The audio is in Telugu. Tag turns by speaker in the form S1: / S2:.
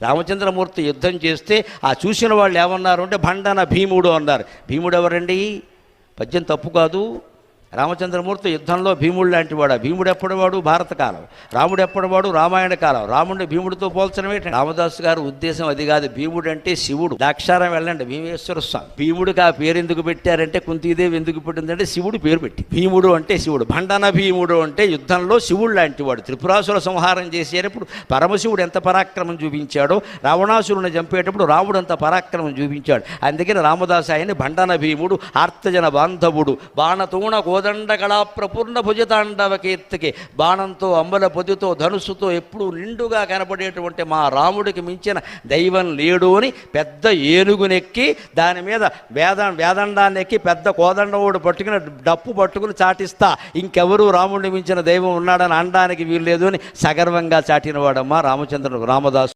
S1: రామచంద్రమూర్తి యుద్ధం చేస్తే ఆ చూసిన వాళ్ళు ఏమన్నారు అంటే భండన భీముడు అన్నారు. భీముడు ఎవరండి? పద్యం తప్పు కాదు. రామచంద్రమూర్తి యుద్ధంలో భీముడు లాంటి వాడు. భీముడు ఎప్పటివాడు? భారత కాలం. రాముడు ఎప్పటివాడు? రామాయణ కాలం. రాముడిని భీముడితో పోల్చడం ఏంటి? రామదాసు గారు ఉద్దేశం అది కాదు. భీముడు అంటే శివుడు. దాక్షారం వెళ్ళండి, భీమేశ్వర స్వామి. భీముడికి ఆ పేరు ఎందుకు పెట్టారంటే కుంతీదేవి ఎందుకు పెట్టిందంటే శివుడు పేరు పెట్టి. భీముడు అంటే శివుడు. భండన భీముడు అంటే యుద్ధంలో శివుడు లాంటి వాడు. త్రిపురాసుర సంహారం చేసేటప్పుడు పరమశివుడు ఎంత పరాక్రమం చూపించాడో రావణాసురుని చంపేటప్పుడు రాముడు అంత పరాక్రమం చూపించాడు. అందుకని రామదాసు ఆయన్ని భండన భీముడు, ఆర్తజన బాంధవుడు, బాణతూణ కోదండ కళా ప్రపూర్ణ భుజతాండవ కీర్తికి, బాణంతో అంబల పొదితో ధనుస్సుతో ఎప్పుడూ నిండుగా కనపడేటువంటి మా రాముడికి మించిన దైవం లేడు అని పెద్ద ఏనుగునెక్కి దాని మీద వేదండాన్ని ఎక్కి పెద్ద కోదండవుడు పట్టుకుని డప్పు పట్టుకుని చాటిస్తా ఇంకెవరూ రాముడిని మించిన దైవం ఉన్నాడని అనడానికి వీల్లేదు అని సగర్వంగా చాటినవాడమ్మా రామదాసు.